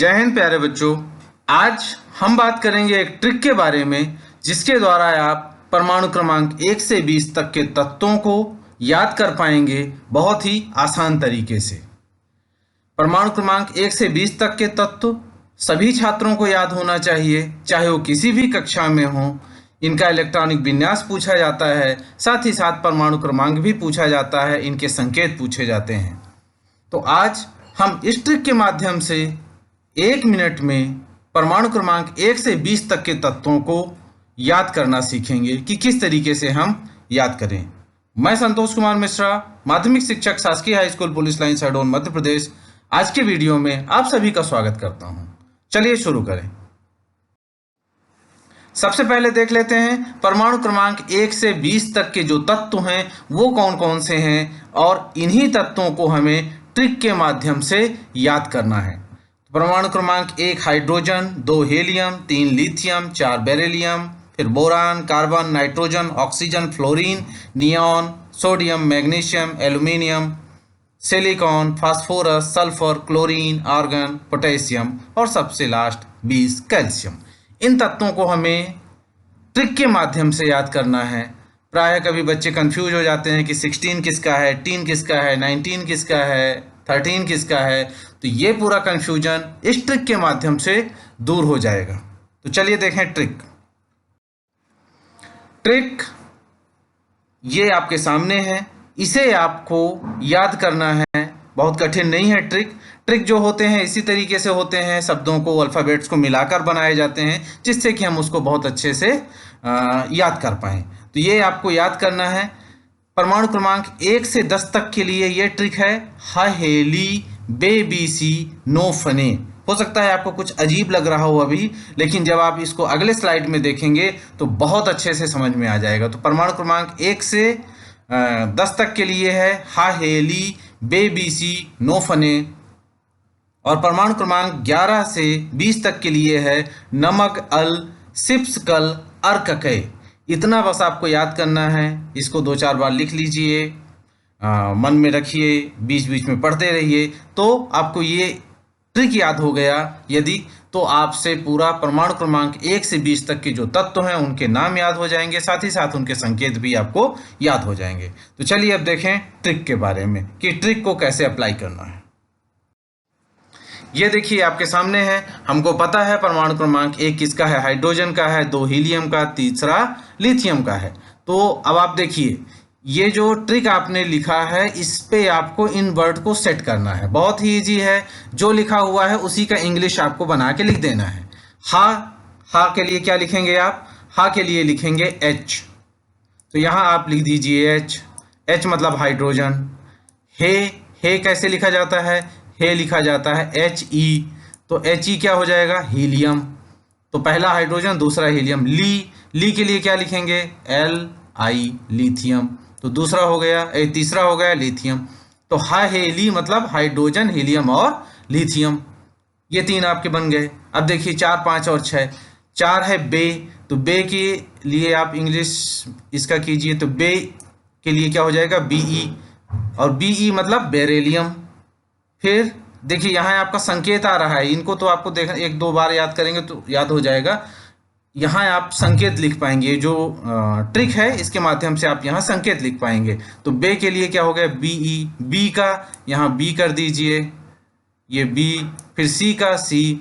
जय हिंद प्यारे बच्चों। आज हम बात करेंगे एक ट्रिक के बारे में जिसके द्वारा आप परमाणु क्रमांक 1 से 20 तक के तत्वों को याद कर पाएंगे बहुत ही आसान तरीके से। परमाणु क्रमांक 1 से 20 तक के तत्व सभी छात्रों को याद होना चाहिए, चाहे वो किसी भी कक्षा में हो। इनका इलेक्ट्रॉनिक विन्यास पूछा जाता है, साथ ही साथ परमाणु क्रमांक भी पूछा जाता है, इनके संकेत पूछे जाते हैं। तो आज हम इस ट्रिक के माध्यम से 1 मिनट में परमाणु क्रमांक 1 से 20 तक के तत्वों को याद करना सीखेंगे कि किस तरीके से हम याद करें। मैं संतोष कुमार मिश्रा, माध्यमिक शिक्षक, शासकीय high school police line Shahdol Madhya Pradesh. आज के वीडियो में आप सभी का स्वागत करता हूं। चलिए शुरू करें। सबसे पहले देख लेते हैं परमाणु क्रमांक 1 से 20 तक के जो तत्व हैं वो कौन कौन से हैं, और इन्हीं तत्वों को हमें ट्रिक के माध्यम से याद करना है। परमाणु क्रमांक 1 हाइड्रोजन, 2 हीलियम, 3 लिथियम, 4 बेरिलियम, फिर boron, carbon, nitrogen, oxygen, fluorine, neon, sodium, magnesium, aluminium, silicon, phosphorus, sulphur, chlorine, argon, potassium और सबसे लास्ट 20 कैल्शियम। इन तत्वों को हमें ट्रिक के माध्यम से याद करना है। प्रायः कभी बच्चे कंफ्यूज हो जाते हैं कि 16 किसका है, 10 किसका है, 19 किसका है, 13 किसका है। तो ये पूरा कंफ्यूजन इस ट्रिक के माध्यम से दूर हो जाएगा। तो चलिए देखें ट्रिक ये आपके सामने है, इसे आपको याद करना है। बहुत कठिन नहीं है। ट्रिक जो होते हैं इसी तरीके से होते हैं, शब्दों को, अल्फ़ाबेट्स को मिलाकर बनाए जाते हैं जिससे कि हम उसको बहुत अच्छे से याद कर पाएँ। तो ये आपको याद करना है। परमाणु क्रमांक 1 से 10 तक के लिए ये ट्रिक है हेली बेबीसी नो फने। हो सकता है आपको कुछ अजीब लग रहा हो अभी, लेकिन जब आप इसको अगले स्लाइड में देखेंगे तो बहुत अच्छे से समझ में आ जाएगा। तो परमाणु क्रमांक 1 से 10 तक के लिए है हेली बेबीसी नो फने, और परमाणु क्रमांक 11 से 20 तक के लिए है नमक अल सिप्स कल अर्कके। इतना बस आपको याद करना है। इसको 2-4 बार लिख लीजिए, मन में रखिए, बीच बीच में पढ़ते रहिए, तो आपको ये ट्रिक याद हो गया। यदि तो आपसे पूरा परमाणु क्रमांक 1 से 20 तक के जो तत्व हैं उनके नाम याद हो जाएंगे, साथ ही साथ उनके संकेत भी आपको याद हो जाएंगे। तो चलिए अब देखें ट्रिक के बारे में कि ट्रिक को कैसे अप्लाई करना है। ये देखिए आपके सामने है। हमको पता है परमाणु क्रमांक 1 किसका है, हाइड्रोजन का है, 2 हीलियम का, तीसरा लिथियम का है। तो अब आप देखिए ये जो ट्रिक आपने लिखा है इस पे आपको इन वर्ड को सेट करना है। बहुत ही इजी है। जो लिखा हुआ है उसी का इंग्लिश आपको बना के लिख देना है। हा के लिए क्या लिखेंगे आप? हा के लिए लिखेंगे एच। तो यहाँ आप लिख दीजिए एच मतलब हाइड्रोजन। हे कैसे लिखा जाता है? हे लिखा जाता है HE। तो HE क्या हो जाएगा? हीलियम। तो पहला हाइड्रोजन, दूसरा हीलियम। ली के लिए क्या लिखेंगे? Li lithium. तो दूसरा हो गया, तीसरा हो गया लिथियम। तो हेली मतलब हाइड्रोजन, हीलियम और लिथियम। ये 3 आपके बन गए। अब देखिए 4, 5 और 6। 4 है बे। तो बे के लिए आप इंग्लिश इसका कीजिए, तो बे के लिए क्या हो जाएगा? BE। और BE मतलब बेरिलियम। फिर देखिए यहाँ आपका संकेत आ रहा है। इनको तो आपको देख 1-2 बार याद करेंगे तो याद हो जाएगा। यहाँ आप संकेत लिख पाएंगे। जो ट्रिक है इसके माध्यम से आप यहाँ संकेत लिख पाएंगे। तो बे के लिए क्या हो गया? BE। बी का यहाँ B कर दीजिए, ये B। फिर C का C।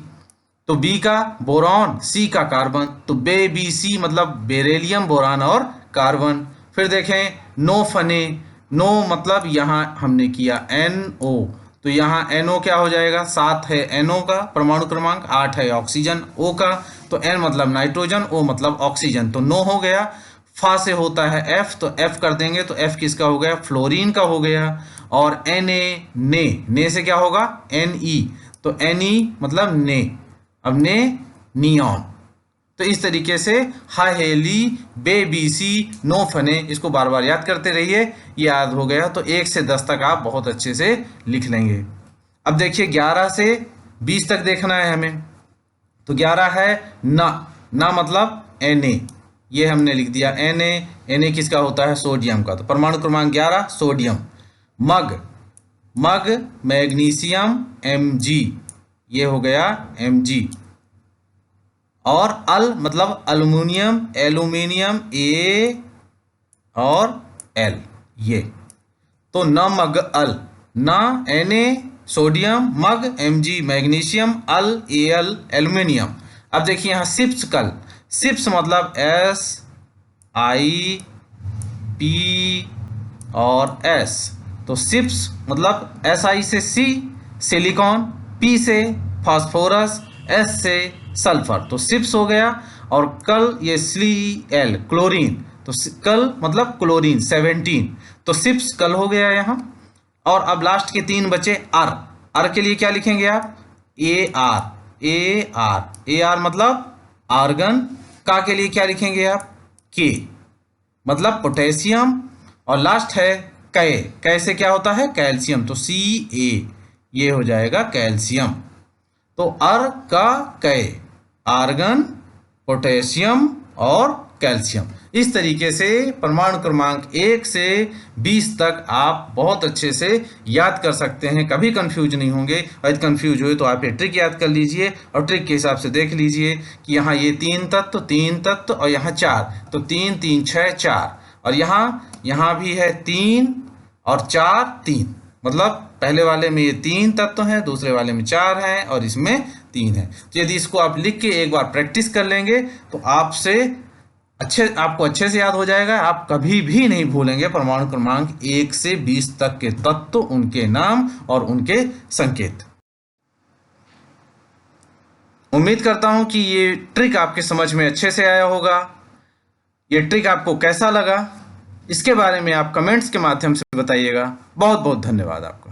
तो B का बोरॉन, C का कार्बन। तो BC मतलब बेरिलियम, बोरान और कार्बन। फिर देखें नो फने। नो मतलब यहाँ हमने किया NO। तो यहाँ NO क्या हो जाएगा? 7 है NO का परमाणु क्रमांक, 8 है ऑक्सीजन O का। तो N मतलब नाइट्रोजन, O मतलब ऑक्सीजन। तो नो हो गया। फा से होता है F, तो F कर देंगे। तो F किसका हो गया? फ्लोरीन का हो गया। और ने से क्या होगा? Ne। तो Ne मतलब ने। अब नियॉन। तो इस तरीके से हेली बेबीसी नो फने, इसको बार बार याद करते रहिए। याद हो गया तो 1 से 10 तक आप बहुत अच्छे से लिख लेंगे। अब देखिए 11 से 20 तक देखना है हमें। तो 11 है ना मतलब Na। ये हमने लिख दिया Na किसका होता है? सोडियम का। तो परमाणु क्रमांक 11 सोडियम। मग मैग्नीशियम Mg। ये हो गया Mg। और अल मतलब अल्युमिनियम, एल्यूमिनियम A और L, ये तो न मग अल, न Na सोडियम, मग Mg मैग्नीशियम, अल Al एल्यूमिनियम। अब देखिए यहाँ सिप्स कल, सिप्स मतलब SiP और S, तो सिप्स मतलब Si से C सिलिकॉन, P से फास्फोरस, S से सल्फर, तो सिप्स हो गया। और कल ये Cl क्लोरीन, तो कल मतलब क्लोरीन 17, तो सिप्स कल हो गया यहाँ। और अब लास्ट के 3 बचे अर, अर के लिए क्या लिखेंगे आप? Ar मतलब आर्गन, का के लिए क्या लिखेंगे आप? K मतलब पोटेशियम। और लास्ट है कै, कै से क्या होता है? कैल्शियम, तो Ca, ये हो जाएगा कैल्शियम। तो अर का कै, आर्गन, पोटेशियम और कैल्शियम। इस तरीके से परमाणु क्रमांक 1 से 20 तक आप बहुत अच्छे से याद कर सकते हैं, कभी कंफ्यूज नहीं होंगे। और यदि कंफ्यूज हुए तो आप ये ट्रिक याद कर लीजिए और ट्रिक के हिसाब से देख लीजिए कि यहाँ ये 3 तत्व और यहाँ 4, तो 3 3 6 4, और यहाँ भी है 3 और 4 3, मतलब पहले वाले में ये 3 तत्व हैं, दूसरे वाले में 4 हैं और इसमें 3 है। तो यदि इसको आप लिख के एक बार प्रैक्टिस कर लेंगे तो आपको अच्छे से याद हो जाएगा। आप कभी भी नहीं भूलेंगे परमाणु क्रमांक 1 से 20 तक के तत्व, उनके नाम और उनके संकेत। उम्मीद करता हूं कि ये ट्रिक आपके समझ में अच्छे से आया होगा। ये ट्रिक आपको कैसा लगा, इसके बारे में आप कमेंट्स के माध्यम से बताइएगा। बहुत बहुत धन्यवाद आपका।